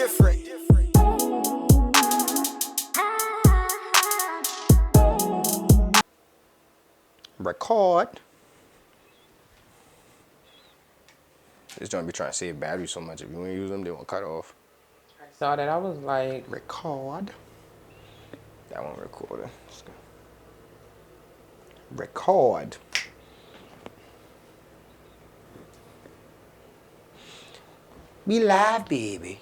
different. Record. This joint be trying to save battery so much. If you ain't use them, they won't cut off. I saw that. I was like, Record. That one recording. Record. We live, baby.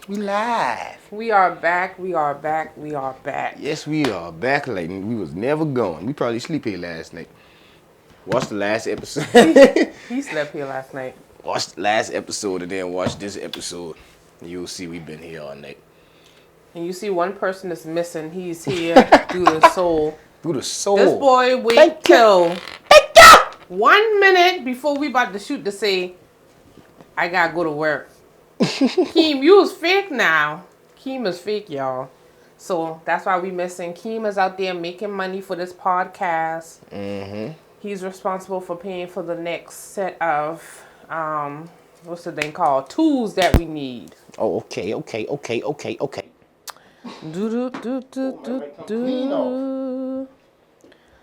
We live. we are back. We are back. We are back. Yes, we are back like we was never going. We probably sleep here last night. Watch the last episode. He slept here last night. Watch the last episode and then watch this episode. You'll see we've been here all night. And you see one person is missing. He's here through the soul. Through the soul. This boy wait till 1 minute before we about to shoot to say, I gotta go to work. Keem, you was fake now. Keem is fake, y'all. So that's why we missing. Keem is out there making money for this podcast. Mm-hmm. He's responsible for paying for the next set of, what's the thing called? Tools that we need. Oh, okay.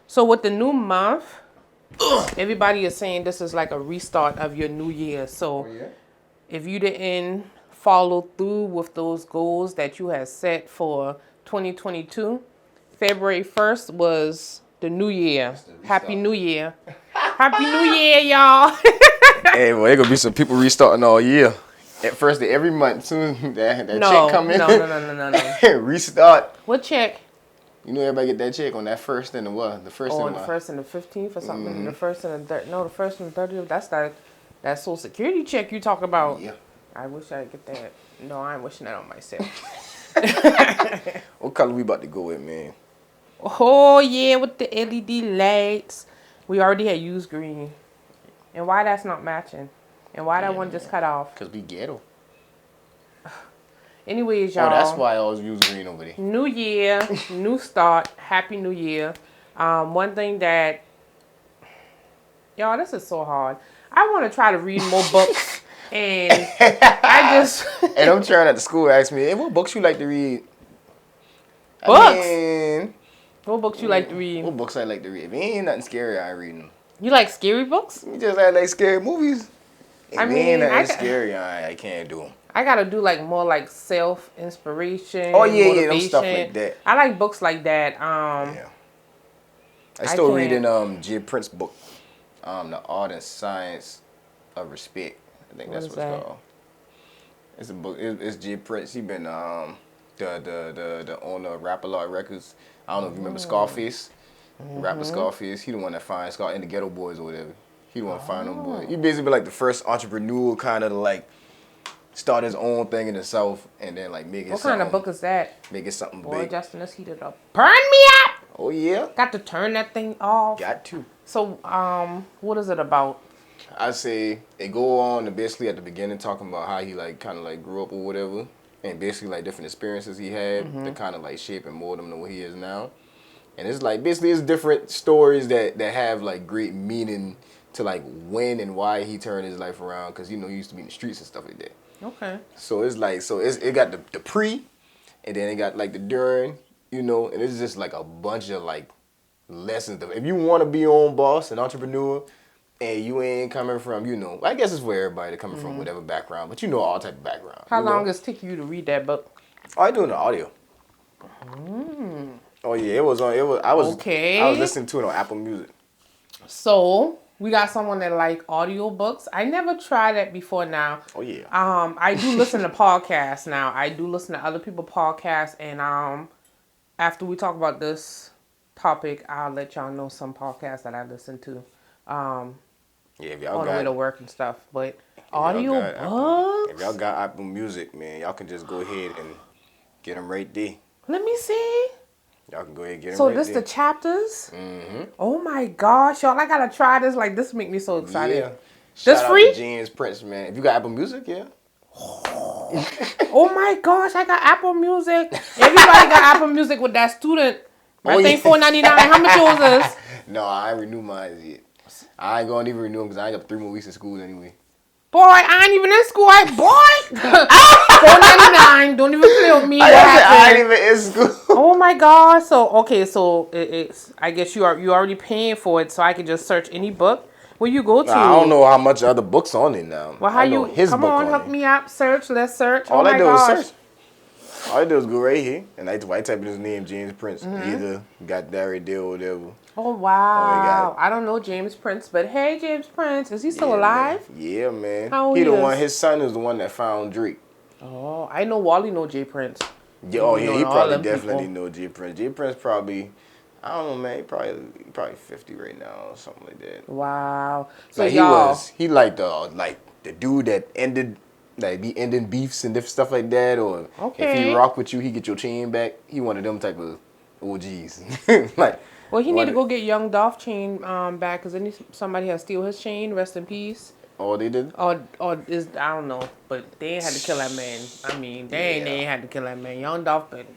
So with the new month, everybody is saying this is like a restart of your new year. So if you didn't follow through with those goals that you had set for 2022, February 1st was the new year. Happy New Year. Happy New Year, y'all. Hey, well, there gonna be some people restarting all year. At first, every month, soon that check come in. No. Restart. What check? You know everybody get that check on that first and the what? The first and the what? first and the 15th or something. Mm-hmm. The first and the third. No, the first and the 30th. That's that Social Security check you talk about. Yeah. I wish I could get that. No, I ain't wishing that on myself. What color we about to go with, man? Oh yeah, with the LED lights. We already had used green. And why that's not matching? And why that one just cut off? Cause we ghetto. Anyways, y'all. Oh, that's why I always use green over there. New year, new start. Happy New Year. One thing that, y'all, this is so hard. I want to try to read more books, and I just. And I'm trying at the school ask me, hey, what books you like to read? Books. What books you like to read? What books I like to read? If it ain't nothing scary, I ain't reading them. You like scary books? You just like scary movies. If I mean, ain't nothing scary, I can't do them. I gotta do like more like self-inspiration. Oh yeah, motivation. them stuff like that. I like books like that. Yeah. I still reading J. Prince's book, The Art and Science of Respect. I think that's what it's called. It's a book. It's J. Prince. He been the owner of Rap-A-Lot Records. I don't know if you remember Scarface. Mm-hmm. Rapper Scarface. He the one that finds Scar in the Ghetto Boys or whatever. He the one that find them boys. He basically been like the first entrepreneur kind of like start his own thing in the South and then like make it. What kind of book is that? Make it something Boy, big. Justin is heated up. Burn me up. Oh yeah. Got to turn that thing off. Got to. So what is it about? I say they go on and basically at the beginning talking about how he like kind of like grew up or whatever, and basically like different experiences he had that kind of like shape and mold him to what he is now. And it's like basically it's different stories that have like great meaning to like when and why he turned his life around, because you know he used to be in the streets and stuff like that. Okay. So it's like it got the pre, and then it got like the during, you know, and it's just like a bunch of like lessons. If you want to be your own boss, an entrepreneur, and you ain't coming from, you know, I guess it's for everybody coming from whatever background, but you know all type of background. How long does it take you to read that book? Oh, I doing the audio. Oh yeah, I was listening to it on Apple Music. So we got someone that like audiobooks. I never tried that before now. Oh yeah. I do listen to podcasts now. I do listen to other people's podcasts, and after we talk about this topic, I'll let y'all know some podcasts that I listen to. Yeah, if y'all on the way to work and stuff. But audiobooks. If y'all got Apple Music, man, y'all can just go ahead and get them right there. Let me see. Y'all can go ahead and get them right there. So this the chapters? Mm-hmm. Oh my gosh, y'all! I gotta try this. Like this make me so excited. Yeah. This free? Out to James Prince, man. If you got Apple Music, yeah. Oh my gosh, I got Apple Music. Everybody got Apple Music with that student. I think $4.99. How much yours is? No, I ain't renew mine yet. I ain't gonna even renew them because I ain't got 3 more weeks in school anyway. Boy, I ain't even in school. Boy, 4.99. Don't even play with me. What I happened? ain't even in school. Oh my God. So okay, so it's. I guess you already paying for it, so I can just search any book. Where you go I don't to? know how much other books on it now. Well, how I know you? his Come book on, on hook it. me up. Search. Let's search. Oh All I my did was gosh. search. All I did was go right here, and I type in his name, James Prince. Either got that right there or whatever. Oh Or he got, wow. I don't know James Prince, but hey, James Prince, is he still yeah, man. alive? Yeah, man. How old He he the one, is? his son is the one that found Drake. Oh, I know Wally know Jay Prince. Yeah, He oh be yeah, knowing he all probably them definitely people. know J Prince. J Prince probably, I don't know, man. He probably 50 right now or something like that. Wow. So Like y'all, he like the dude that ended like be ending beefs and different stuff like that. Or if he okay. rock with you, he get your chain back. He one of them type of OGs. like Well, he need to one. go get Young Dolph chain back because somebody has steal his chain. Rest in peace. Oh, they did. Or is I don't know, but they ain't had to kill that man. I mean, they Yeah, ain't had to kill that man. Young Dolph been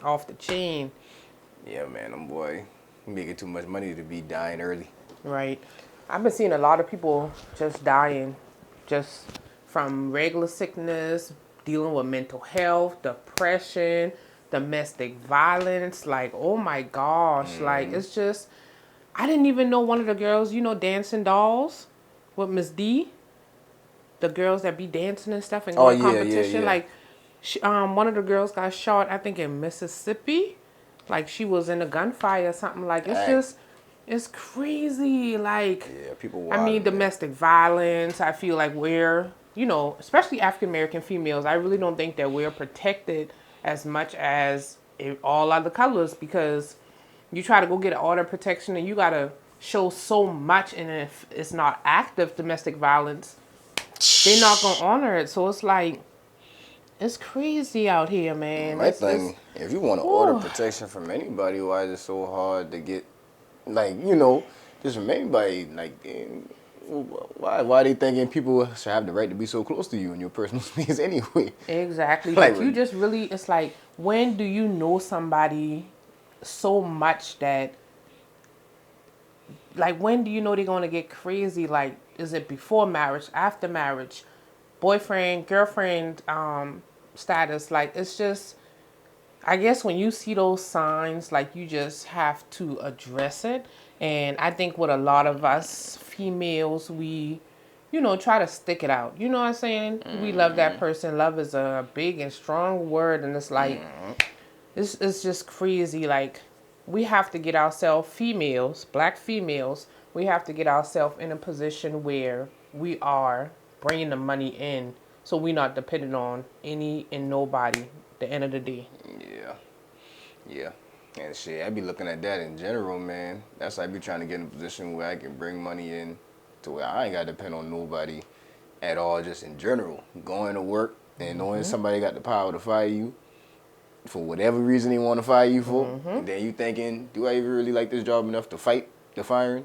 off the chain, yeah, man. Them boy making too much money to be dying early. right? I've been seeing a lot of people just dying, just from regular sickness, dealing with mental health, depression, domestic violence. Like, oh my gosh, like it's just. I didn't even know one of the girls, Dancing Dolls with Miss D. The girls that be dancing and stuff and Oh going yeah, yeah, competition. yeah. Like, one of the girls got shot, I think, in Mississippi. Like, she was in a gunfire or something. Like, Dang. it's crazy. Like, Yeah, people I mean, wild, man. domestic violence. I feel like especially African American females, I really don't think that we're protected as much as all other colors because you try to go get an order of protection and you got to show so much. And if it's not active domestic violence, they're not going to honor it. So it's like, it's crazy out here, man. My It's thing, if you want to order whew. protection from anybody, why is it so hard to get? Like just from anybody. Like, why they thinking people should have the right to be so close to you in your personal space anyway? Exactly. Like, Like, you just really, it's like, when do you know somebody so much that, like, when do you know they're going to get crazy? Like, is it before marriage, after marriage, boyfriend, girlfriend status? Like, it's just, I guess when you see those signs, like, you just have to address it. And I think with a lot of us females, we, try to stick it out. You know what I'm saying? We love that person. Love is a big and strong word. And it's like, it's just crazy. Like, we have to get ourselves, females, black females, we have to get ourselves in a position where we are bringing the money in so we're not dependent on any and nobody at the end of the day. yeah, yeah. And shit, I be looking at that in general, man. That's like I be trying to get in a position where I can bring money in to where I ain't got to depend on nobody at all, just in general. Going to work and knowing somebody got the power to fire you for whatever reason they want to fire you for. And then you thinking, do I even really like this job enough to fight the firing?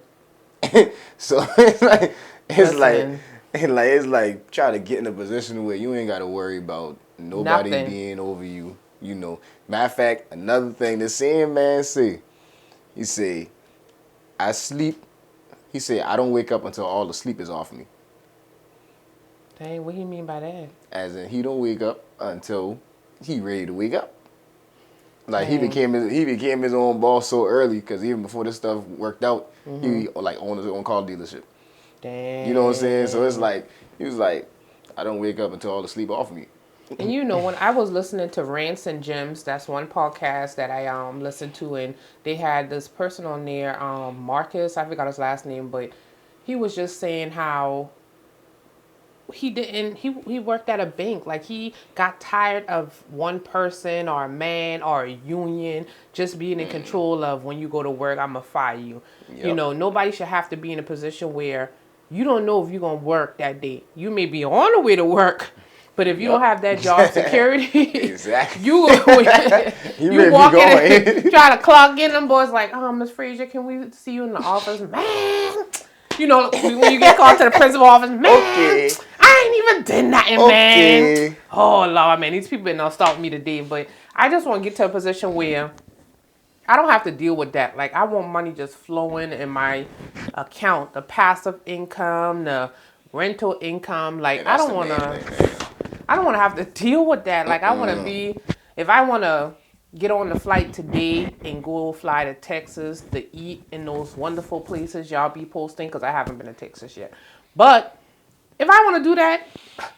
So Listen, it's like try to get in a position where you ain't got to worry about nobody nothing. being over you. Matter of fact, another thing the same man say, he say, I sleep. He said, I don't wake up until all the sleep is off me. Dang, what do you mean by that? As in, he don't wake up until he ready to wake up. Like Dang. he became his own boss so early because even before this stuff worked out, he like owned his own car dealership. Dang. You know what I'm saying? So it's like he was like, I don't wake up until all the sleep off me. And when I was listening to Rants and Gems, that's one podcast that I listened to, and they had this person on there, Marcus, I forgot his last name, but he was just saying how he worked at a bank. Like, he got tired of one person or a man or a union just being in control of, when you go to work, I'm gonna fire you. Yep. Nobody should have to be in a position where you don't know if you're gonna work that day. You may be on the way to work, but if you don't have that job security, Exactly. you You may walk be in, going. try to clock in, them boys like, Miss Frazier, can we see you in the office, man? When you get called to the principal office, man, Okay. I ain't even did nothing, Okay. man. Oh, Lord, man, these people don't stop me today. But I just want to get to a position where I don't have to deal with that. Like, I want money just flowing in my account, the passive income, the rental income. Like, I don't want to have to deal with that. Like, I want to be, if I want to get on the flight today and go fly to Texas to eat in those wonderful places y'all be posting, because I haven't been to Texas yet. But if I want to do that,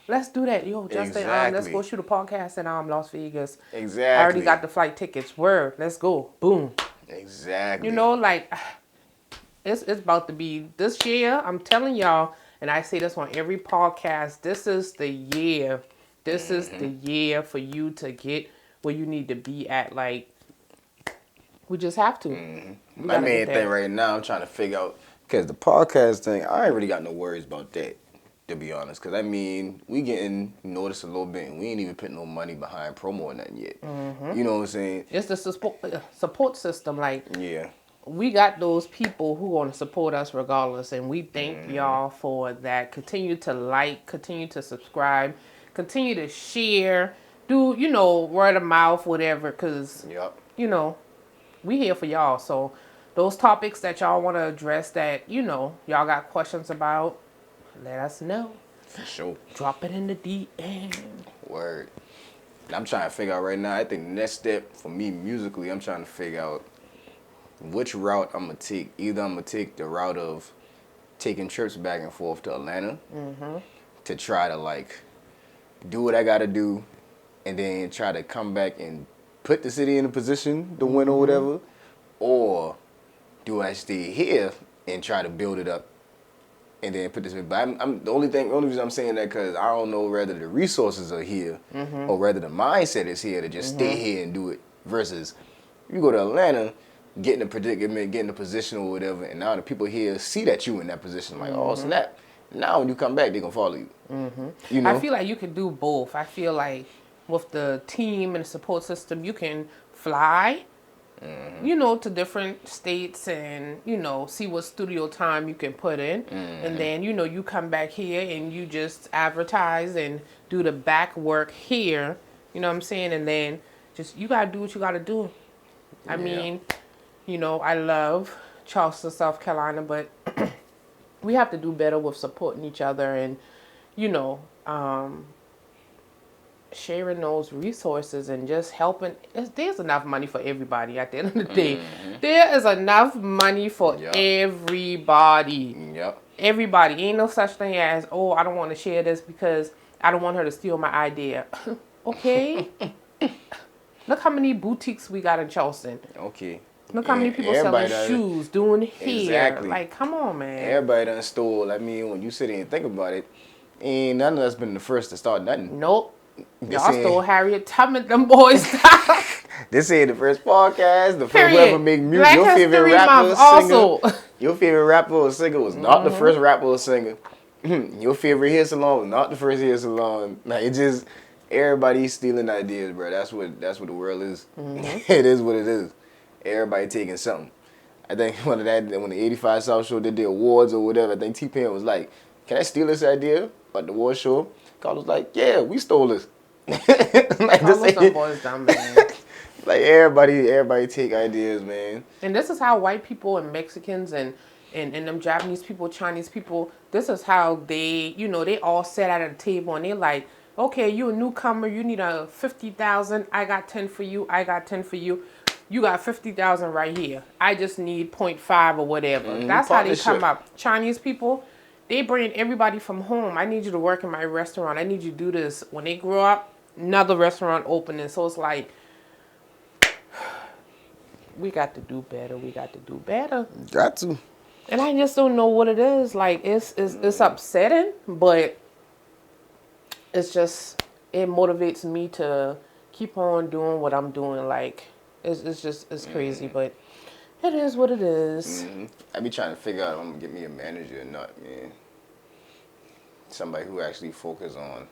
let's do that. Yo, Justin, let's go shoot a podcast in Las Vegas. Exactly. I already got the flight tickets. Word, let's go. Boom. Exactly. You know, like, it's about to be this year. I'm telling y'all, and I say this on every podcast, this is the year. This is the year for you to get where you need to be at. Like, we just have to. My main thing right now, I'm trying to figure out, because the podcast thing, I ain't really got no worries about that, to be honest. Because, I mean, we getting noticed a little bit, and we ain't even putting no money behind promo or nothing yet. You know what I'm saying? It's the support system. Like, yeah, we got those people who want to support us regardless, and we thank y'all for that. Continue to like, continue to subscribe, continue to share, do, you know, word of mouth, whatever, because, you know, we here for y'all. So those topics that y'all want to address that, you know, y'all got questions about, let us know. for sure. Drop it in the DM. Word. I'm trying to figure out right now, I think the next step for me musically, I'm trying to figure out which route I'm going to take. Either I'm going to take the route of taking trips back and forth to Atlanta to try to, like, do what I got to do, and then try to come back and put the city in a position to win or whatever. Or do I stay here and try to build it up and then put this in? But I'm the only reason I'm saying that, because I don't know whether the resources are here or whether the mindset is here to just stay here and do it, versus you go to Atlanta, get in a predicament, get in a position or whatever, and now the people here see that you in that position, like, oh snap. Now when you come back, they're going to follow you. You know? I feel like you can do both. I feel like with the team and the support system, you can fly, you know, to different states and, you know, see what studio time you can put in. And then, you know, you come back here and you just advertise and do the back work here. You know what I'm saying? And then just, you got to do what you got to do. I mean, you know, I love Charleston, South Carolina, but we have to do better with supporting each other and, you know, sharing those resources and just helping. There's enough money for everybody at the end of the day. There is enough money for everybody. Everybody. Ain't no such thing as, oh, I don't want to share this because I don't want her to steal my idea. Okay? Look how many boutiques we got in Charleston. Okay. Look how many people selling shoes, doing hair. Exactly. Like, come on, man. Everybody done stole. I mean, when you sit there and think about it, ain't none of us been the first to start nothing. Nope. Y'all stole Harriet Tubman, them boys. This ain't the first podcast, the first Period. whoever make music. Black Your favorite History rapper Month or singer. also. Your favorite rapper or singer was not the first rapper or singer. Your favorite hair salon was not the first hair salon. Like, it just, everybody's stealing ideas, bro. That's what the world is. It is what it is. Everybody taking something. I think when the 85 South Show did the awards or whatever, I think T-Pain was like, can I steal this idea about the award show? Carlos was like, yeah, we stole this. Like, Some boys dumb, man. Like, everybody take ideas, man. And this is how white people and Mexicans and them Japanese people, Chinese people, this is how they, you know, they all sat at a table and they like, okay, you a newcomer, you need a 50,000, I got 10 for you, I got 10 for you. You got 50,000 right here. I just need 0.5 or whatever. That's how they come up. Chinese people, they bring everybody from home. I need you to work in my restaurant. I need you to do this. When they grow up, another restaurant opening. So it's like, we got to do better. We got to do better. Got to. And I just don't know what it is. Like, it's upsetting, but it's just, it motivates me to keep on doing what I'm doing. Like, it's crazy, but it is what it is. I be trying to figure out if I'm going to get me a manager or not, man. Somebody who actually focus on,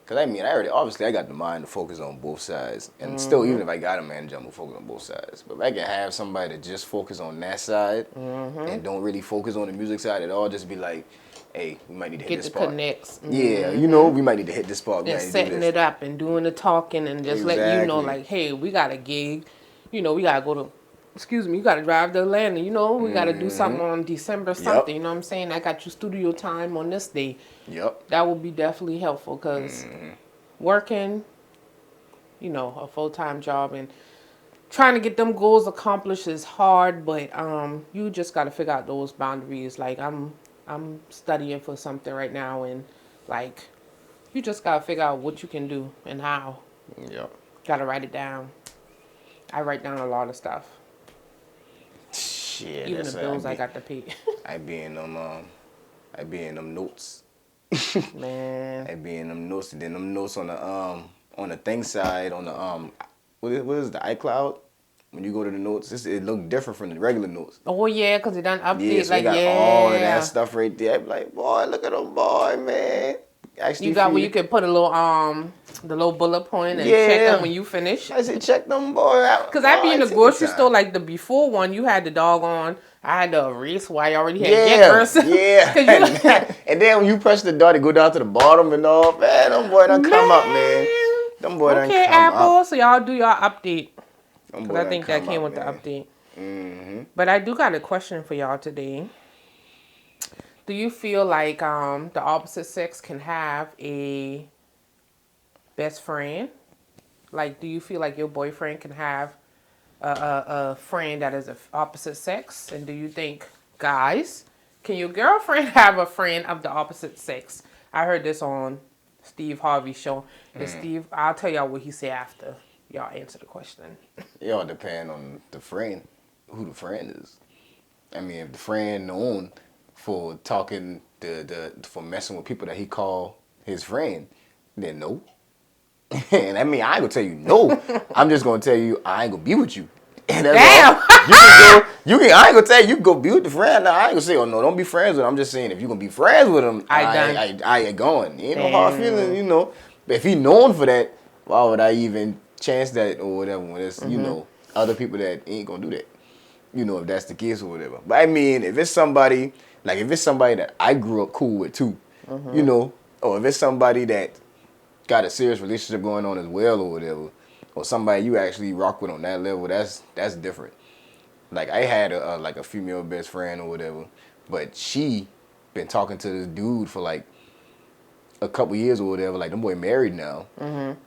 because I mean, I got the mind to focus on both sides. And still, even if I got a manager, I'm going to focus on both sides. But if I can have somebody to just focus on that side and don't really focus on the music side at all, just be like, hey, we might need to hit this spot. Connects. Yeah, you know, we might need to hit this spot. And setting it up and doing the talking and just letting you know, like, hey, we got a gig. You know, we got to go to excuse me, you got to drive to Atlanta. You know, we got to do something on December something. You know what I'm saying? I got you studio time on this day. Yep. That would be definitely helpful because working, you know, a full-time job and trying to get them goals accomplished is hard, but you just got to figure out those boundaries. Like I'm studying for something right now, and like you just got to figure out what you can do and how. Yep. Got to write it down. I write down a lot of stuff. Shit. Even the bills I got to pay. I be in them notes. Man. I be in them notes, and then them notes on the thing side, on the what is the iCloud? When you go to the notes, it look different from the regular notes. Oh yeah, cause it done update. Yeah, so like they got all of that stuff right there. I be like, boy, look at them, boy, man. Actually, you got where you could put a little the little bullet point and check them when you finish. I said check them, boy. Cause I be in the grocery store like the before one. You had the doggone. I had to erase why I already had Yeah. And then when you press the dot, it go down to the bottom and all. Man, them boy done come up, man. Them boy done come up. Okay, Apple. So y'all do y'all update. Because I think that came up, with man. the update. But I do got a question for y'all today. Do you feel like the opposite sex can have a best friend? Like, do you feel like your boyfriend can have a friend that is of opposite sex? And do you think, guys, can your girlfriend have a friend of the opposite sex? I heard this on Steve Harvey's show. And Steve, I'll tell y'all what he said after y'all answer the question. It all depend on the friend, who the friend is. I mean, if the friend known for talking for messing with people that he call his friend, then no. And I mean, I ain't gonna tell you no. I'm just gonna tell you I ain't gonna be with you. And that's Damn. All. I ain't gonna tell you can go be with the friend. Now I ain't gonna say, oh no, don't be friends with him. I'm just saying if you gonna be friends with him, I ain't going. Ain't no hard feelings, you know. But if he known for that, why would I even chance that or whatever when it's, you know, other people that ain't gonna do that. You know, if that's the case or whatever. But I mean, if it's somebody that I grew up cool with too, you know, or if it's somebody that got a serious relationship going on as well or whatever, or somebody you actually rock with on that level, that's different. Like I had a female best friend or whatever, but she been talking to this dude for like a couple years or whatever. Like them boy married now.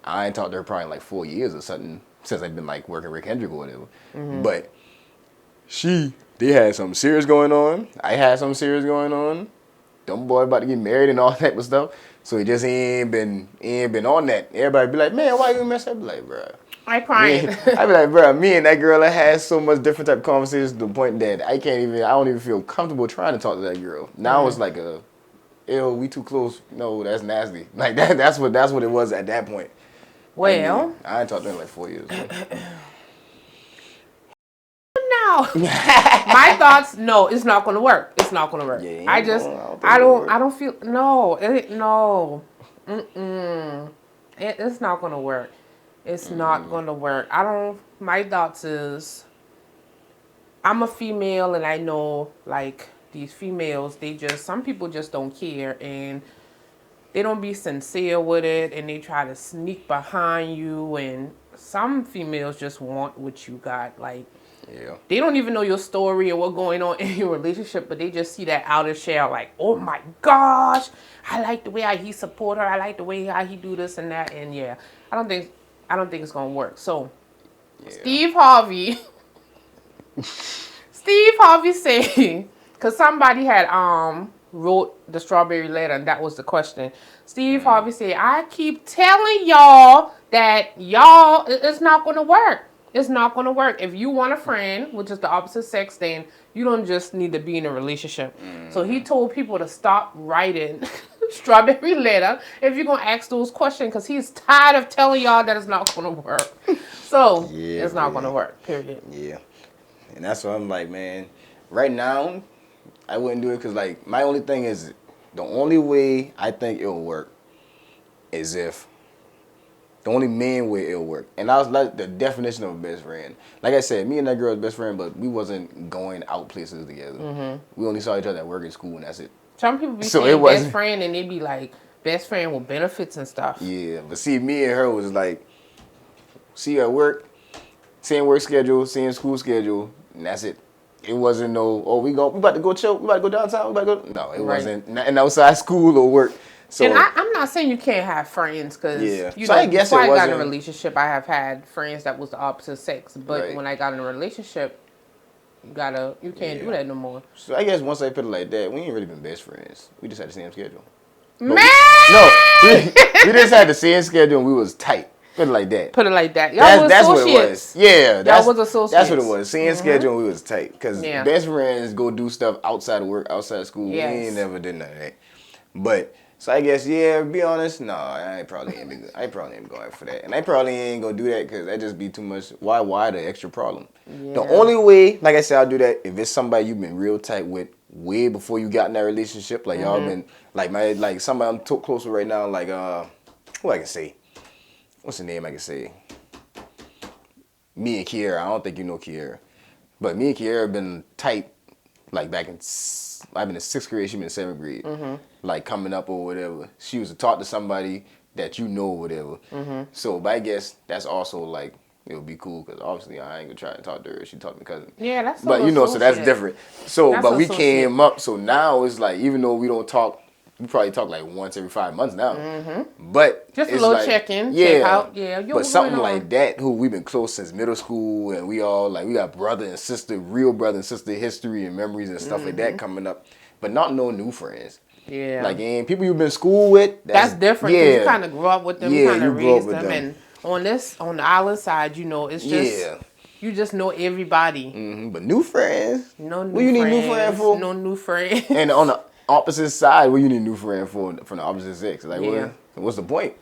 I ain't talked to her probably like 4 years or something since I've been like working Rick Hendrick or whatever. But they had something serious going on. I had something serious going on. Them boy about to get married and all that type of stuff. So he just ain't been on that. Everybody be like, man, why you mess up? I be like, bruh. I crying. I be like, bruh, me and that girl I had so much different type of conversations to the point that I don't even feel comfortable trying to talk to that girl. Now it's like ew, we too close. No, that's nasty. Like that's what it was at that point. Well, I ain't talked to her in like 4 years. No. My thoughts, no, it's not gonna work. It's not gonna work. Yeah, I don't feel no. It's not gonna work. It's not gonna work. My thoughts is I'm a female and I know like these females, some people just don't care and they don't be sincere with it and they try to sneak behind you, and some females just want what you got. Like, yeah. They don't even know your story or what's going on in your relationship, but they just see that outer shell like, oh my gosh, I like the way how he support her. I like the way how he do this and that. And yeah, I don't think it's gonna work. So yeah. Steve Harvey said, because somebody had wrote the strawberry letter and that was the question. Steve Harvey said, I keep telling y'all that it's not gonna work. It's not going to work. If you want a friend, which is the opposite sex, then you don't just need to be in a relationship. So he told people to stop writing strawberry letter if you're going to ask those questions, because he's tired of telling y'all that it's not going to work. So it's not going to work, period. Yeah. And that's what I'm like, man. Right now, I wouldn't do it because, like, my only thing is the only way I think it'll work is if the only main way it'll work. And that was like the definition of a best friend. Like I said, me and that girl was best friend, but we wasn't going out places together. We only saw each other at work and school, and that's it. Some people be saying best friend, and they be like, best friend with benefits and stuff. Yeah, but see, me and her was like, see you at work, same work schedule, same school schedule, and that's it. It wasn't no, oh, we about to go chill, we about to go downtown, we about to go. No, it wasn't nothing outside school or work. So, and I'm not saying you can't have friends, because you know, I guess before I got in a wasn't... relationship, I have had friends that was the opposite sex. But when I got in a relationship, you can't do that no more. So I guess once I put it like that, we ain't really been best friends. We just had the same schedule. Man! We just had the same schedule and we was tight. Put it like that. Put it like that. Y'all that's what it was. Yeah, y'all was associates. That's what it was. Same schedule and we was tight. Because best friends go do stuff outside of work, outside of school. Yes. We ain't never did none of that. But so I guess, be honest, no, I probably ain't going for that. And I probably ain't gonna do that because that just be too much. Why the extra problem? Yeah. The only way, like I said, I'll do that if it's somebody you've been real tight with way before you got in that relationship. Like y'all been like somebody I'm close with right now, like who I can say? What's the name I can say? Me and Kiera. I don't think you know Kiera. But me and Kiera been tight like back in, I've been in 6th grade, she been in 7th grade. Like coming up or whatever. She was to talk to somebody that you know or whatever. So, but I guess that's also like, it would be cool because obviously I ain't gonna try to talk to her. She talked to my cousin. Yeah, that's but you know, so that's different. So, but we came up. So now it's like, even though we don't talk, we probably talk like once every 5 months now. But just a little like, check-in, check out. Yeah, but something like that, who we've been close since middle school, and we all like, we got brother and sister, real brother and sister history and memories and stuff like that coming up. But not no new friends. Yeah. Like, and people you've been school with. That's different. Yeah. You kind of grew up with them, kind of raised them. And on the island side, you know, it's just, you just know everybody. But new friends? No new friends. What you need new friends for? No new friends. And on the opposite side, what you need new friends for from the opposite sex? Like, what's the point?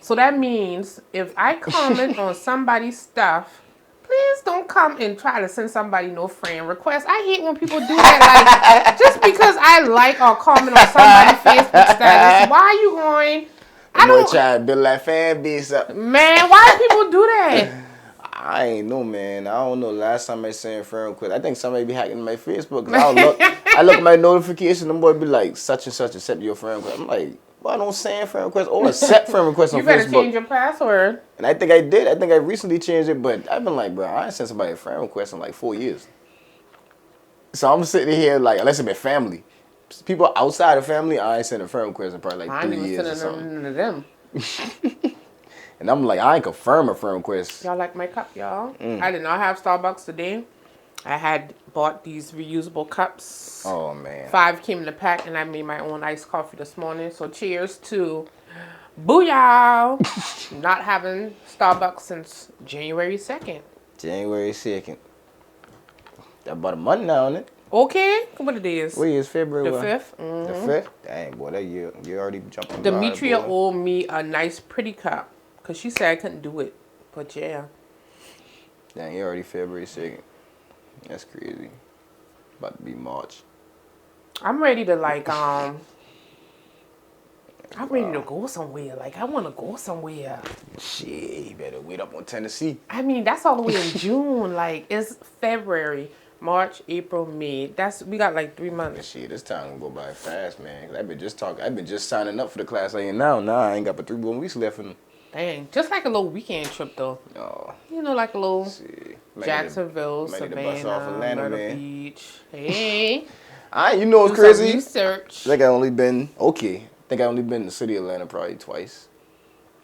So that means if I comment on somebody's stuff, please don't come and try to send somebody no friend request. I hate when people do that. Like, just because I like or comment on somebody's Facebook status, why are you going? I don't try to build that fan base up. Man, why do people do that? I ain't know, man. I don't know. Last time I sent a friend request, I think somebody be hacking my Facebook. Cause I look at my notification, the boy be like, such and such accept your friend request. I'm like, well, I don't send friend requests or accept friend requests on Facebook. You better change your password. And I think I did. I think I recently changed it, but I've been like, bro, I ain't sent somebody a friend request in like 4 years. So I'm sitting here like, unless it's been family. People outside of family, I ain't sent a friend request in probably like 3 years or something. None of them. And I'm like, I ain't confirm a friend request. Y'all like my cup, y'all? I did not have Starbucks today. I had bought these reusable cups. Oh, man. 5 came in a pack, and I made my own iced coffee this morning. So cheers to booyah! Not having Starbucks since January 2nd. January 2nd. That's about a month now, isn't it? Okay. What it is? What is February? The 5th. The 5th? Dang, boy, that year, you already jumping. Demetria owed me a nice, pretty cup. Because she said I couldn't do it. But yeah. Dang, you already February 2nd. That's crazy. About to be March. I'm ready to like I'm ready to go somewhere. Like I want to go somewhere. Shit, you better wait up on Tennessee. I mean, that's all the way in June. Like it's February, March, April, May. We got like 3 months. Shit, this time will go by fast, man. I've been just signing up for the class I in now. Nah, I ain't got but 3 more weeks left in. Dang, just like a little weekend trip though. Oh. You know, like a little Jacksonville, Savannah, Myrtle Beach. Hey. You know what's crazy? Research. I think I only been in the city of Atlanta probably twice.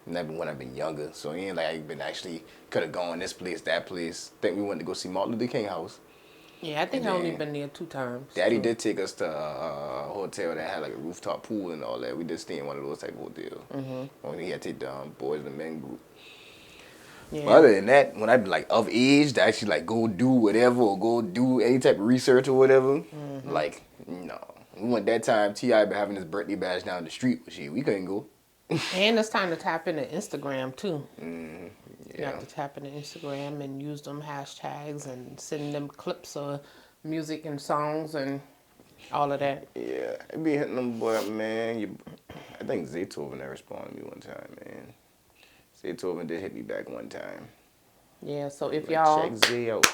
And that been when I've been younger. So it ain't like I've been actually could have gone this place, that place. I think we went to go see Martin Luther King house. Yeah, I think I only been there 2 times. Daddy did take us to a hotel that had like a rooftop pool and all that. We did stay in one of those type of hotels. Only he had to take the boys and the men group. Yeah. But other than that, when I be like of age to actually like go do whatever or go do any type of research or whatever, like no. We went that time T.I. been having his birthday bash down the street. We couldn't go. And it's time to tap into Instagram too. Yeah. You have to tap into Instagram and use them hashtags and send them clips of music and songs and all of that. Yeah, I be hitting them boy up, man. I think Zaytoven responded to me one time, man. Zaytoven did hit me back one time. Yeah, so if y'all... Check Zay out.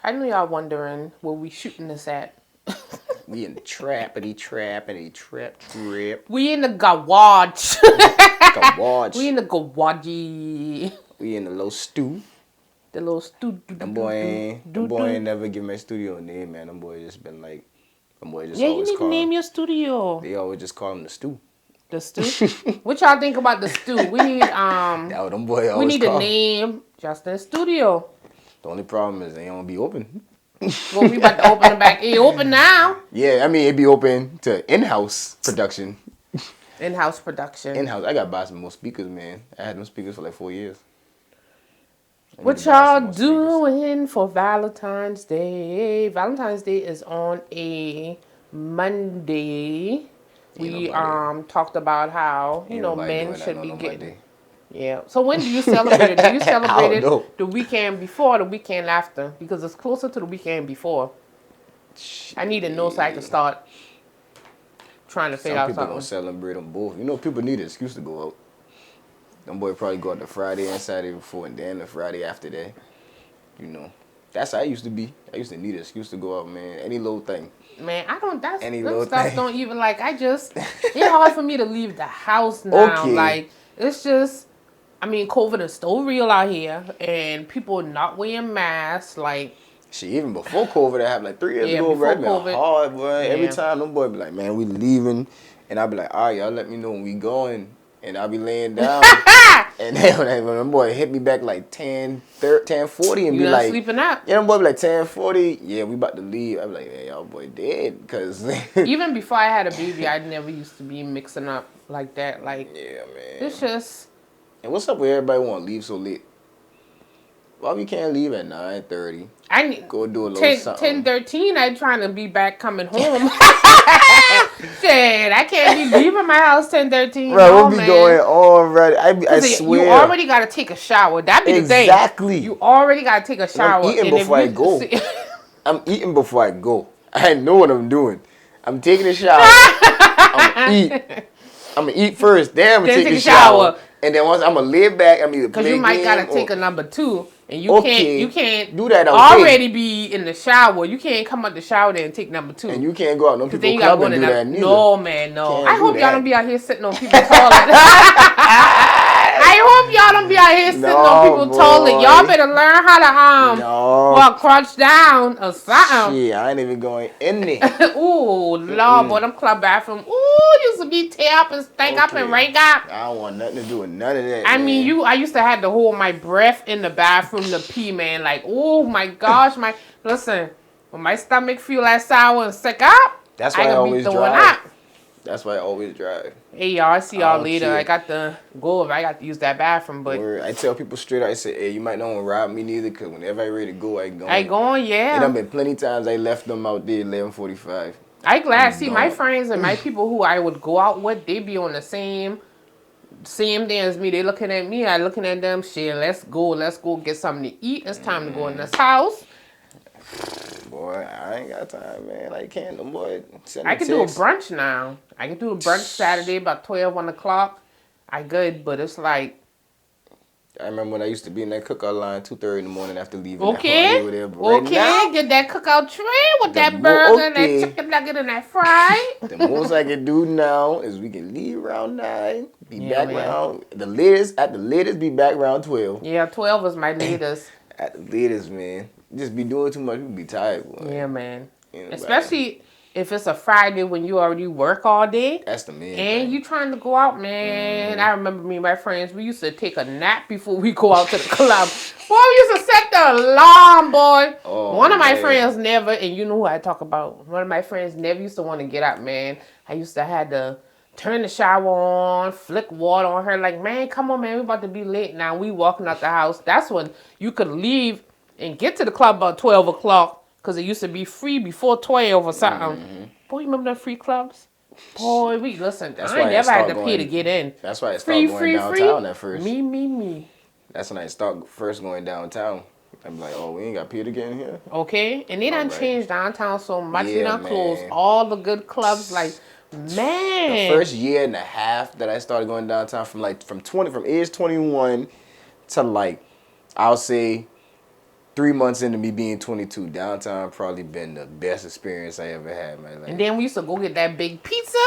I know y'all wondering where we shooting this at. We in the trappity trap. We in the garage. Garage. We in the garage. We in the low stew. The little studio. Them boy ain't never give me a studio name, man. Them boy just been like, them boy just Yeah, you always need to name your studio. They always just call him the stew. The stew? What y'all think about the stew? We need them boy always we need to name Justin Studio. The only problem is they don't be open. Well, we about to open the back. It open now. Yeah, I mean it be open to in-house production. In-house production. In-house. I gotta buy some more speakers, man. I had them speakers for like 4 years. What y'all doing for Valentine's Day? Valentine's Day is on a Monday. We talked about how men should be getting. Monday. Yeah. So when do you celebrate it? Do you celebrate it the weekend before or the weekend after? Because it's closer to the weekend before. I need to know so I can start trying to figure out something. Some people gonna celebrate them both. People need an excuse to go out. Them boy probably go out the Friday and Saturday before and then the Friday after that. That's how I used to be. I used to need an excuse to go out, man. Any little thing. Man, I don't, that's, them stuff don't even, it's hard for me to leave the house now. Okay. Like, it's just, COVID is still real out here, and people not wearing masks, Shit, even before COVID, that happened 3 years ago, right? COVID. Hard, boy. Yeah. Every time, them boys be like, man, we leaving, and I be like, all right, y'all let me know when we going, and I'll be laying down. And then when them boy hit me back 10:40 and be like, sleeping out. Yeah, them boy be like 10:40. Yeah, we about to leave. I be like, hey, y'all boy dead, cause even before I had a baby, I never used to be mixing up like that. Yeah, man. It's just. And what's up with everybody want to leave so late? Why we can't leave at 9:30? I need go do a little something. 10:13. I trying to be back coming home. Shit, I can't be leaving my house 10:13. Bro, we'll be going already. I swear. You already got to take a shower. That be the thing. Exactly. You already got to take a shower. I'm eating before I go. I'm eating before I go. I know what I'm doing. I'm taking a shower. I'm gonna eat. I'm gonna eat first. Then I'm gonna take a shower. And then once I'm gonna lay back, I'm either because you might gotta take a number 2, and you can't do that. Already be in the shower. You can't come out the shower there and take number 2. And you can't go out no people club and do that neither. No man, no. I hope y'all don't be out here sitting on people's toilet. I hope y'all don't be out here sitting on people's toilet. Y'all better learn how to crouch down or something. Shit, I ain't even going in there. Ooh, Lord, boy, them club bathroom. Ooh, used to be tear up and stink up and rank up. I don't want nothing to do with none of that. I I used to have to hold my breath in the bathroom to pee, man. Oh my gosh, listen, when my stomach feel like sour and sick up, that's why I always drive. That's why I always drive. Hey y'all, I see y'all later. I got to go over. I got to use that bathroom, but I tell people straight out, I say, hey, you might not want to ride me neither, because whenever I ready to go, I go. I going, yeah. And I've been plenty times I left them out there 11:45. I glad. See, my friends and my people who I would go out with, they be on the same day as me. They looking at me, I looking at them. Shit, let's go get something to eat. It's time to go in this house. Boy, I ain't got time, man. I can't no more. I can do a brunch now. I can do a brunch Saturday about 12, 1 o'clock. I good, but it's I remember when I used to be in that cookout line 2:30 in the morning after leaving. Okay. Get that cookout tray with that burger and that chicken nugget and that fry. The most I can do now is we can leave around 9, be back around the latest be back around 12. Yeah, 12 is my latest. At the latest, man. Just be doing too much, we be tired, boy. Yeah, man. Especially if it's a Friday when you already work all day. That's the man. And thing. You trying to go out, man. Mm-hmm. I remember me and my friends, we used to take a nap before we go out to the club. Boy, we used to set the alarm, boy. Oh, one of my friends never, and you know who I talk about. One of my friends never used to want to get up, man. I used to have to turn the shower on, flick water on her. Man, come on, man. We about to be late now. We walking out the house. That's when you could leave and get to the club about 12 o'clock because it used to be free before 12 or something. Mm-hmm. Boy, you remember them free clubs? Boy, listen, I never had to pay to get in. That's why I started going downtown at first. Me. That's when I start first going downtown. I'm like, oh, we ain't got pay to get in here? Okay, and they done changed downtown so much. They done closed all the good clubs. Man. The first year and a half that I started going downtown from age 21 to I'll say 3 months into me being 22, downtown probably been the best experience I ever had in my life. And then we used to go get that big pizza.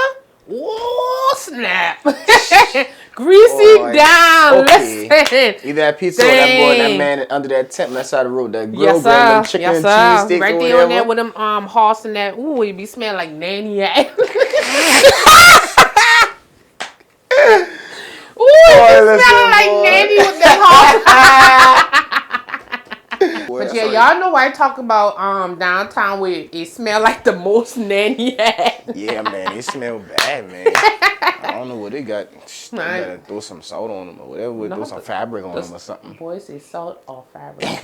Whoa, snap. Greasy Boy. down. Okay. Listen. Either that pizza or that boy, that man under that tent on that side of the road, that grill, Yes, grabbing them sir. chicken Yes, and sir. cheese sticks Right or there on whatever. there with them horse and that. Ooh, you be smelling like nanny ass. Ooh, you be smelling like nanny with that horse. But yeah, y'all know I talk about downtown where it smell like the most nanny ass. Yeah, man, they smell bad, man. I don't know what they got. They better throw some salt on them or whatever. Throw some fabric on them or something. Boy, say salt or fabric.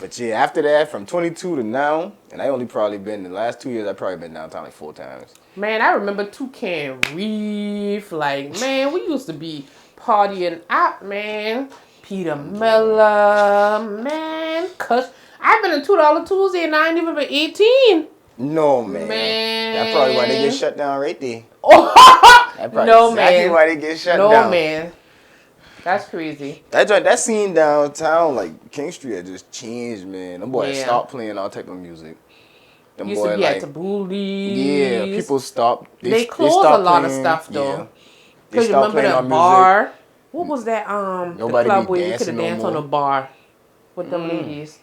But yeah, after that, from 22 to now, and I only probably been, the last 2 years, I probably been downtown like 4 times. Man, I remember Toucan Reef. Like, man, we used to be partying out, man. Peter Miller, man. Cause I've been a $2 Tuesday and I ain't even been 18. No, man. Man. That's probably why they get shut down right there. That's probably No, exactly man. why they get shut down. No, man. That's crazy. That scene downtown, like King Street, had just changed, man. Them boys stopped playing all type of music. Them Used to be at Tabooli's. Yeah, people stopped. They closed a lot of stuff though. Cause you remember that bar? Music. What was that? Nobody the club be where you could have no danced more. on a bar with them ladies.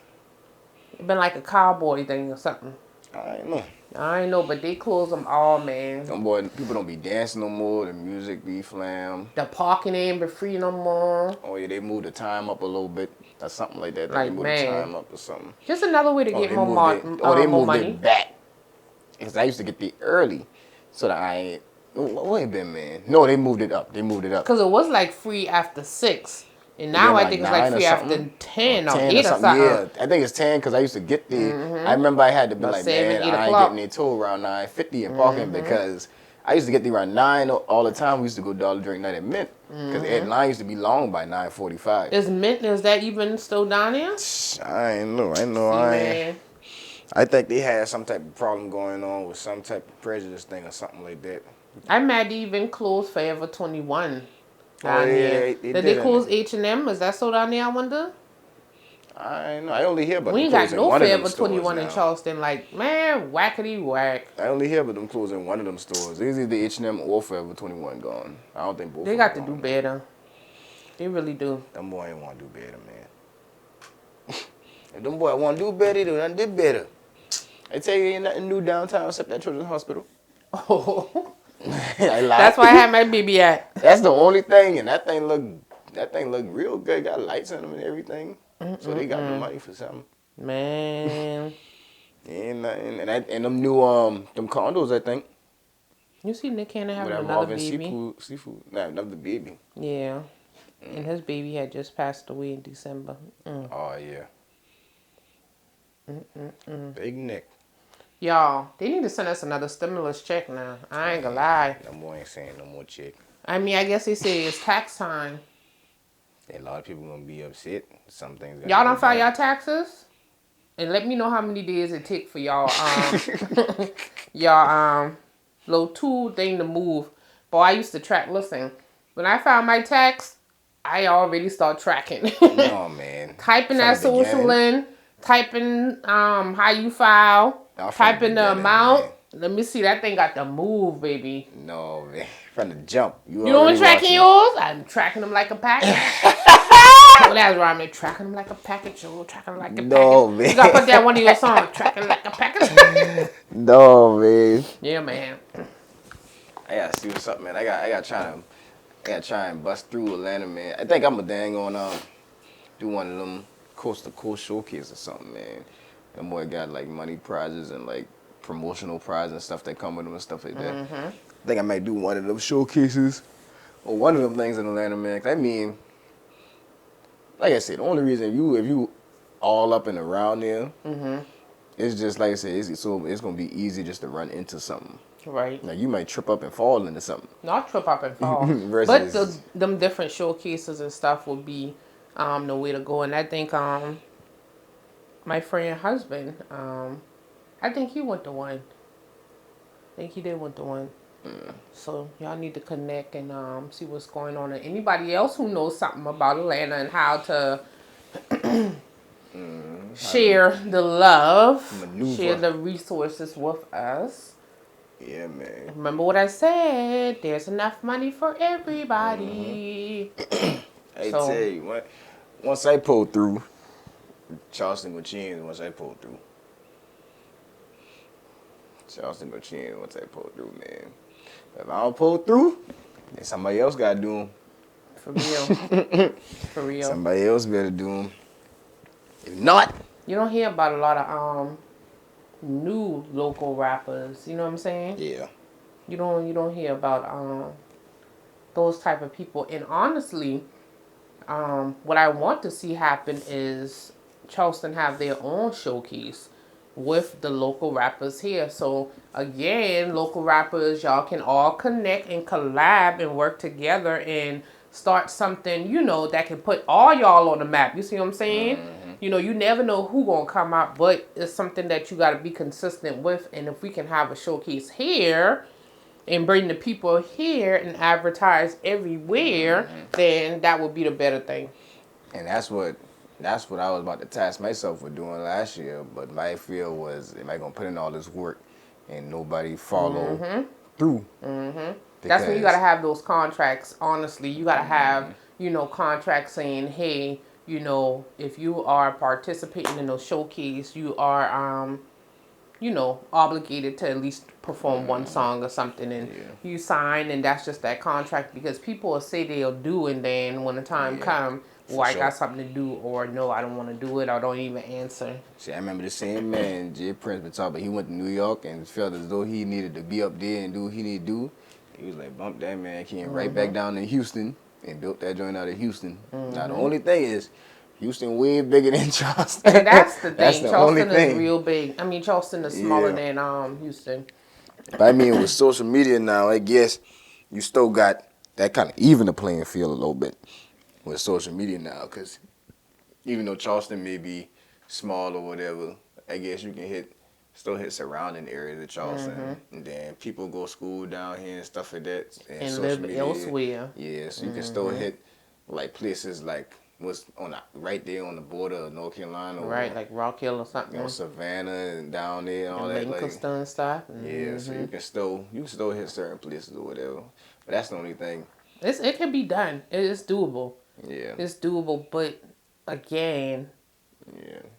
It been like a cowboy thing or something. I ain't know, but they closed them all, man. Them boy, people don't be dancing no more. The music be flam. The parking ain't be free no more. Oh yeah, they moved the time up a little bit or something like that. Like, they moved man. the time up or something. Just another way to get more money. They moved it back. Because I used to get there early, so that I ain't. What it been, man? No, they moved it up. Because it was like free after 6. And now I think it's like free after 10 or 8 or something. Yeah, I think it's 10 because I used to get there. I remember I had to be like, 7, man, I ain't getting there till around 9:50 and parking because I used to get there around 9 all the time. We used to go Dollar Drink Night at Mint because that line used to be long by 9:45. Is Mint, is that even still down there? I ain't know. I think they had some type of problem going on with some type of prejudice thing or something like that. I'm mad they even closed Forever 21 down here. Did they close H&M? Is that so down there, I wonder? I know. I only hear about we them ain't got no Forever 21 now. in Charleston. Like, man, whackity whack. I only hear about them closing one of them stores. It's either H&M or Forever 21 gone. I don't think both. They got to do better. They really do. Them boy ain't want to do better, man. If them boy want to do better, they done did better. I tell you, ain't nothing new downtown except that children's hospital. Oh. I lied. That's where I had my baby at. That's the only thing, and that thing look real good. Got lights in them and everything. So they got the money for something. Man. And nothing. And them new them condos, I think. You see Nick Cannon having another baby. Seafood. Nah, another baby. Yeah. And his baby had just passed away in December. Oh yeah. Big Nick. Y'all, they need to send us another stimulus check now. I ain't gonna lie. No more ain't saying no more check. I mean, I guess they say it's tax time. A lot of people gonna be upset. Some things. Y'all don't file y'all taxes? And let me know how many days it take for y'all y'all little tool thing to move. Boy, I used to track. Listen, when I filed my tax, I already start tracking. Oh man. Typing that social in, typing how you file. Type in the amount. Man. Let me see. That thing got the move, baby. No, man. From the jump. You know what tracking yours? I'm tracking them like a package. So that's where I'm tracking them like a package. Oh, tracking them like a package. No, man. You gotta put that one of your songs. Tracking like a package. No, man. Yeah, man. I gotta see what's up, man. I gotta try and bust through Atlanta, man. I think I'm a dang on do one of them coast to coast showcase or something, man. That boy got like money prizes and like promotional prizes and stuff that come with them and stuff like that. I think I might do one of them showcases or one of them things in Atlanta, man. 'Cause I mean, like I said, the only reason if you all up and around there, it's just like I said, it's gonna be easy just to run into something. Right. Now you might trip up and fall into something. Not trip up and fall. But them different showcases and stuff will be the way to go. And I think my friend husband, I think he went to one. I think he did went to one. So y'all need to connect and see what's going on. And anybody else who knows something about Atlanta and how to share the love, share the resources with us. Yeah, man. Remember what I said? There's enough money for everybody. I tell So you what. Once I pulled through, Charleston go change. Once I pulled through, Charleston go change. Once I pulled through, man. If I don't pull through, then somebody else gotta do them. for real, for real. Somebody else better do them. If not, You don't hear about a lot of new local rappers. You know what I'm saying? yeah. You don't hear about those type of people. And honestly, what I want to see happen is Charleston have their own showcase with the local rappers here. So again, local rappers, y'all can all connect and collab and work together and start something, that can put all y'all on the map. You see what I'm saying? You never know who gonna come out, but it's something that you gotta be consistent with. And if we can have a showcase here and bring the people here and advertise everywhere, then that would be the better thing. And that's what I was about to task myself for doing last year. But my fear was, am I gonna put in all this work and nobody follow through? That's when you gotta have those contracts. Honestly, you gotta have contracts saying, hey, if you are participating in a showcase, you are obligated to at least perform one song or something, and you sign, and that's just that contract, because people will say they'll do, and then when the time comes, I got something to do, or no, I don't want to do it, or don't even answer. See, I remember the same man, J. Prince, been talking about he went to New York and felt as though he needed to be up there and do what he needed to do. He was like, bump that, man. Came right back down to Houston and built that joint out of Houston. Now, the only thing is, Houston way bigger than Charleston. And that's the thing. That's the Charleston only thing. is real big. I mean, Charleston is smaller than Houston. But I mean, with social media now, I guess you still got that kind of even the playing field a little bit with social media now, because even though Charleston may be small or whatever, I guess you can still hit surrounding areas of Charleston, and then people go to school down here and stuff like that, and live elsewhere. Yeah, so you can still hit like places like what's right there on the border of North Carolina, right, like Rock Hill or something, Savannah and down there and all that, Lancaster and stuff. Yeah, so you can still hit certain places or whatever, but that's the only thing. It can be done. It's doable. Yeah, it's doable, but again,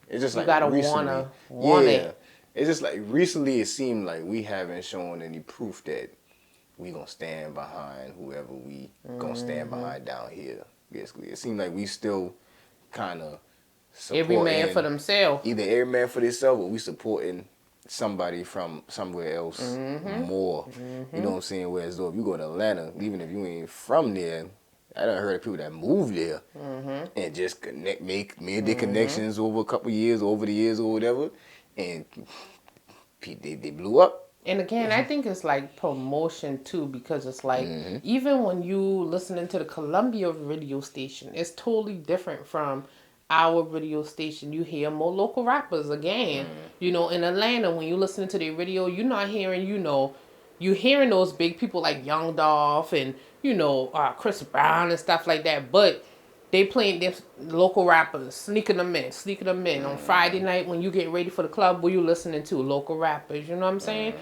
it's just you like gotta recently, want it. It's just like recently it seemed like we haven't shown any proof that we gonna stand behind whoever we gonna stand behind down here. Basically, it seemed like we still kind of every man for themselves. Either every man for themselves, or we supporting somebody from somewhere else more. You know what I'm saying? Whereas though if you go to Atlanta, even if you ain't from there, I done heard of people that moved there and just made their connections over a couple years, over the years or whatever, and they blew up. And again, I think it's like promotion too, because it's like even when you listening to the Columbia radio station, it's totally different from our radio station. You hear more local rappers again. In Atlanta, when you listening to the radio, you're not hearing, you're hearing those big people like Young Dolph and Chris Brown and stuff like that, but they playing them local rappers, sneaking them in. On Friday night when you get ready for the club, what you listening to? Local rappers, you know what I'm saying?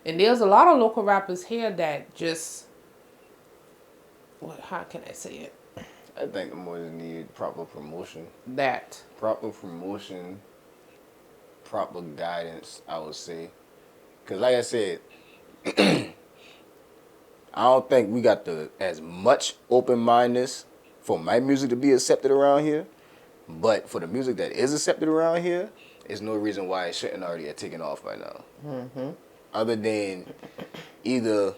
And there's a lot of local rappers here that just, how can I say it? I think the more they need proper promotion. Proper promotion, proper guidance, I would say. Because like I said, I don't think we got as much open-mindedness for my music to be accepted around here. But for the music that is accepted around here, there's no reason why it shouldn't already have taken off by now. Other than either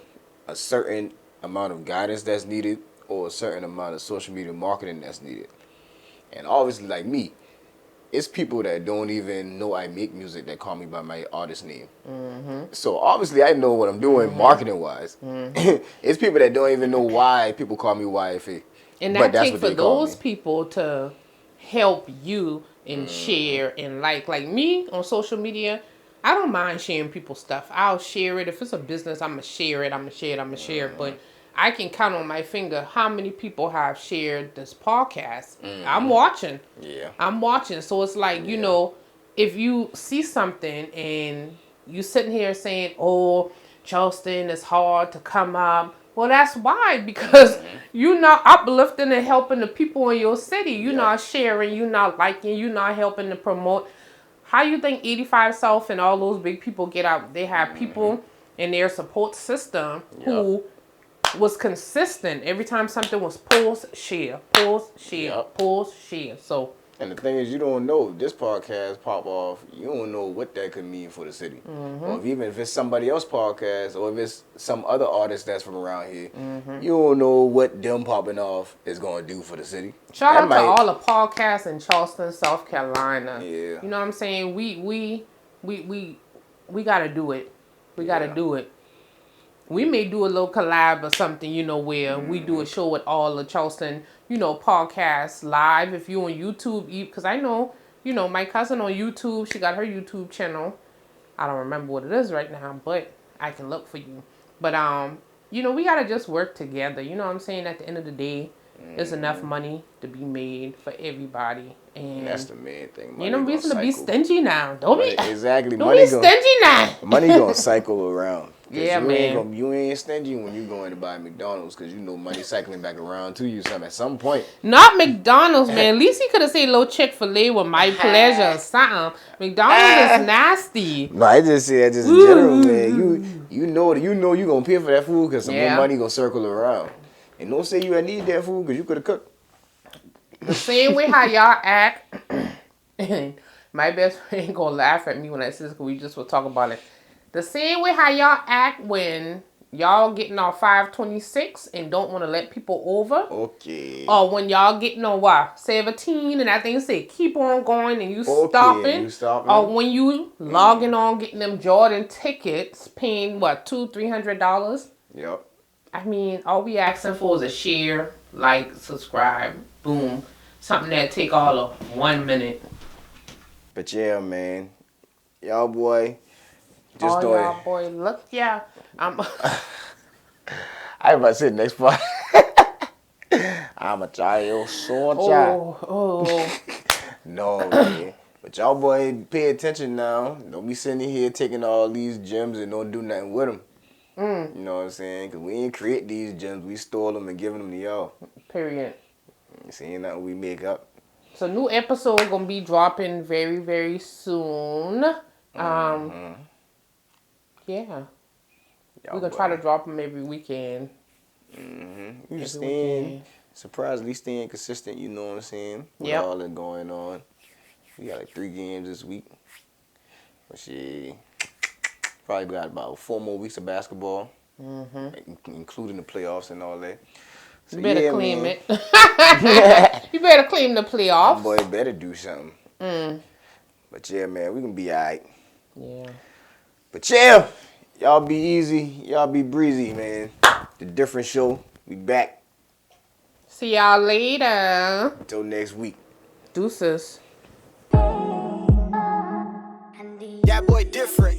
a certain amount of guidance that's needed or a certain amount of social media marketing that's needed. And obviously, like me, it's people that don't even know I make music that call me by my artist name. So obviously I know what I'm doing marketing-wise. It's people that don't even know why people call me Y.F.A. And that takes for those people to help you and share and like me on social media. I don't mind sharing people's stuff. I'll share it. If it's a business, I'm going to share it. But I can count on my finger how many people have shared this podcast. I'm watching. Yeah. I'm watching. So it's like, if you see something and you sitting here saying, oh, Charleston is hard to come up. Well, that's why, because you're not uplifting and helping the people in your city. You're not sharing, you're not liking, you're not helping to promote. How you think 85 South and all those big people get out? They have people in their support system who was consistent. Every time something was post, share, post, share, post, share. So. And the thing is, you don't know, this podcast pop off, you don't know what that could mean for the city. Or even if it's somebody else's podcast, or if it's some other artist that's from around here, you don't know what them popping off is going to do for the city. Shout out to all the podcasts in Charleston, South Carolina. Yeah. You know what I'm saying? We got to do it. We got to do it. We may do a little collab or something, you know, where we do a show with all the Charleston, you know, podcasts live. If you on YouTube, because I know, you know, my cousin on YouTube, she got her YouTube channel. I don't remember what it is right now, but I can look for you. But, you know, we got to just work together. You know what I'm saying? At the end of the day, there's enough money to be made for everybody. And that's the main thing. Money ain't no reason to be stingy now. Don't be exactly. Don't be stingy now. Money gonna cycle around. Yeah, man. You ain't stingy when you going to buy McDonald's, because you know money cycling back around to you at some point. Not McDonald's, man. At least he could have said little Chick-fil-A with my pleasure or something. McDonald's is nasty. No, I just said just in general, man. You know you gonna pay for that food because some more money gonna circle around. And don't say you need that food because you could have cooked. The same way how y'all act. And my best friend ain't gonna laugh at me when I say this because we just will talk about it. The same way how y'all act when y'all getting on 526 and don't want to let people over. Okay. Or when y'all getting on what? 17 and I think say keep on going and you stopping. Or when you logging on getting them Jordan tickets, paying what, $200-$300? Yep. I mean, all we asking for is a share, like, subscribe, boom. Something that take all of 1 minute. But yeah, man. Y'all boy. Just oh, y'all boy, look, yeah. I about to say the next part. I'm a child, so a child. Oh. No, man. But y'all boy, pay attention now. Don't be sitting here taking all these gems and don't do nothing with them. You know what I'm saying? Because we ain't create these gems. We stole them and giving them to y'all. Period. See, ain't nothing we make up. So, new episode going to be dropping very, very soon. Yeah. We're going to try to drop them every weekend. We just surprisingly staying consistent, you know what I'm saying? With all that going on. We got like 3 games this week. But shit, probably got about 4 more weeks of basketball, including the playoffs and all that. So, you better claim it. You better claim the playoffs. Boy, better do something. But yeah, man, we gonna be alright. Yeah. But yeah, y'all be easy, y'all be breezy, man. The Different Show, we back. See y'all later. Until next week. Deuces. That boy different.